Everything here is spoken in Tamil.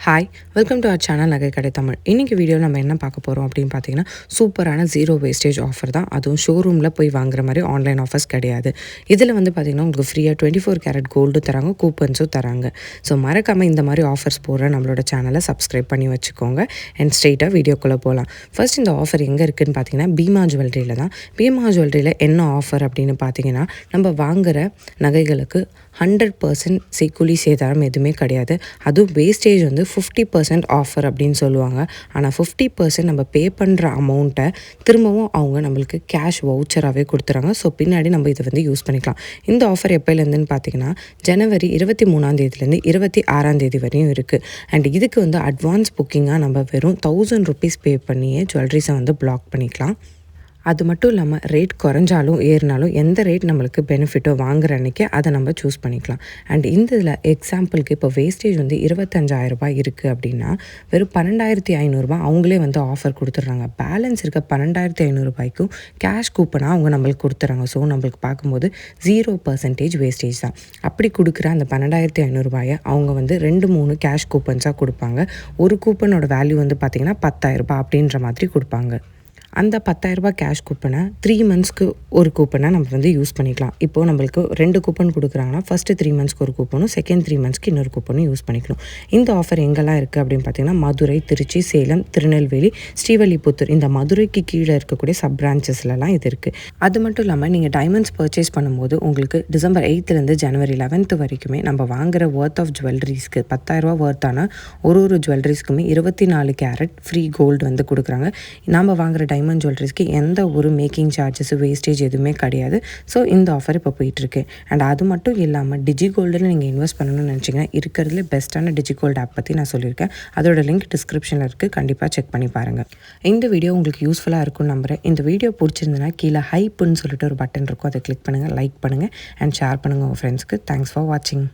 Hi, welcome to our channel நகை கடை தமிழ். இன்றைக்கி வீடியோவில் நம்ம என்ன பார்க்க போகிறோம் அப்படின்னு பார்த்தீங்கன்னா, சூப்பரான ஜீரோ வேஸ்டேஜ் ஆஃபர் தான். அதுவும் ஷோரூமில் போய் வாங்குற மாதிரி ஆன்லைன் ஆஃபர்ஸ் கிடையாது. இதில் வந்து பார்த்திங்கன்னா உங்களுக்கு ஃப்ரீயாக 24 கேரட் கோல்டு தராங்க, கூப்பன்ஸும் தராங்க. ஸோ மறக்காமல் இந்த மாதிரி ஆஃபர்ஸ் போடுற நம்மளோட சேனலை சப்ஸ்கிரைப் பண்ணி வச்சுக்கோங்க. அண்ட் ஸ்ட்ரெயிட்டாக வீடியோக்குள்ளே போகலாம். ஃபர்ஸ்ட் இந்த ஆஃபர் எங்கே இருக்குதுன்னு பார்த்தீங்கன்னா, பீமா ஜுவல்லரியில் தான். பீமா ஜுவல்லரியில் என்ன ஆஃபர் அப்படின்னு பார்த்தீங்கன்னா, நம்ம வாங்குகிற நகைகளுக்கு 100% செய்கூலி சேதாரம் எதுவுமே கிடையாது. அதுவும் வேஸ்டேஜ் வந்து 50% ஆஃபர் அப்படின்னு சொல்லுவாங்க. ஆனால் 50% நம்ம பே பண்ணுற அமௌண்ட்டை திரும்பவும் அவங்க நம்மளுக்கு கேஷ் வவுச்சராகவே கொடுத்துறாங்க. ஸோ பின்னாடி நம்ம இதை வந்து யூஸ் பண்ணிக்கலாம். இந்த ஆஃபர் எப்போலேருந்துன்னு பார்த்தீங்கன்னா, ஜனவரி 23 26 வரையும் இருக்குது. அண்ட் இதுக்கு வந்து அட்வான்ஸ் புக்கிங்காக நம்ம வெறும் 1000 ருபீஸ் பே பண்ணியே ஜுவல்லரிஸை வந்து பிளாக் பண்ணிக்கலாம். அது மட்டும் இல்லாமல் ரேட் குறைஞ்சாலும் ஏறினாலும் எந்த ரேட் நம்மளுக்கு பெனிஃபிட்டோ வாங்குற அன்றைக்கி அதை நம்ம சூஸ் பண்ணிக்கலாம். அண்ட் இந்த இதில் எக்ஸாம்பிளுக்கு இப்போ வேஸ்டேஜ் வந்து 25,000 இருக்குது அப்படின்னா வெறும் 12,500 அவங்களே வந்து ஆஃபர் கொடுத்துட்றாங்க. பேலன்ஸ் இருக்க 12,500 கேஷ் கூப்பனாக அவங்க நம்மளுக்கு கொடுத்துட்றாங்க. ஸோ நம்மளுக்கு பார்க்கும்போது 0% வேஸ்டேஜ் தான். அப்படி கொடுக்குற அந்த 12,500 அவங்க வந்து 2-3 கேஷ் கூப்பன்ஸாக கொடுப்பாங்க. ஒரு கூப்பனோட வேல்யூ வந்து பார்த்திங்கன்னா 10,000 அப்படின்ற மாதிரி கொடுப்பாங்க. அந்த 10,000 கேஷ் கூப்பனை 3 மந்த்ஸ்க்கு ஒரு கூப்பனை நம்ம வந்து யூஸ் பண்ணிக்கலாம். இப்போது நம்மளுக்கு 2 கூப்பன் கொடுக்குறாங்கன்னா ஃபஸ்ட்டு 3 மந்த்ஸ்க்கு ஒரு கூப்பனும், செகண்ட் 3 மந்த்ஸ்க்கு இன்னொரு கூப்பனும் யூஸ் பண்ணிக்கணும். இந்த ஆஃபர் எங்கெல்லாம் இருக்குது அப்படின்னு பார்த்தீங்கன்னா, மதுரை, திருச்சி, சேலம், திருநெல்வேலி, ஸ்ரீவல்லிபுத்தூர் இந்த மதுரைக்கு கீழே இருக்கக்கூடிய சப் பிரான்ச்சஸ்லலாம் இது இருக்குது. அது மட்டும் இல்லாமல் நீங்கள் டைமண்ட்ஸ் பர்ச்சேஸ் பண்ணும்போது உங்களுக்கு டிசம்பர் 8லேருந்து ஜனவரி 11 வரைக்குமே நம்ம வாங்குகிற ஒர்த் ஆஃப் ஜுவல்லரிஸ்க்கு 10,000 ஒர்த்தான ஒரு ஜுவல்லரிஸ்க்குமே 24 கேரட் ஃப்ரீ கோல்டு வந்து கொடுக்குறாங்க. நம்ம வாங்குகிற டைமண்ட் ஜுவல்லரிஸ்க்கு எந்த ஒரு மேக்கிங் சார்ஜஸ் வேஸ்டேஜ் எதுவுமே கிடையாது. ஸோ இந்த ஆஃபர் இப்போ போயிட்டுருக்கு. அண்ட் அது மட்டும் இல்லாமல் டிஜி கோல்டில் நீங்கள் இன்வெஸ்ட் பண்ணணும்னு நினச்சிங்கன்னா இருக்கிறதுலே பெஸ்ட்டான டிஜி கோல்டு ஆப் பற்றி நான் சொல்லியிருக்கேன். அதோட லிங்க் டிஸ்கிரிப்ஷனில் இருக்குது, கண்டிப்பாக செக் பண்ணி பாருங்கள். இந்த வீடியோ உங்களுக்கு யூஸ்ஃபுல்லாக இருக்கும்னு நம்புகிறேன். இந்த வீடியோ பிடிச்சிருந்ததுன்னா கீழே ஹைப்புன்னு சொல்லிட்டு ஒரு பட்டன் இருக்கும், அதை கிளிக் பண்ணுங்கள், லைக் பண்ணுங்கள் அண்ட் ஷேர் பண்ணுங்கள் உங்கள் ஃப்ரெண்ட்ஸ்க்கு. தேங்க்ஸ் ஃபார் வாட்சிங்.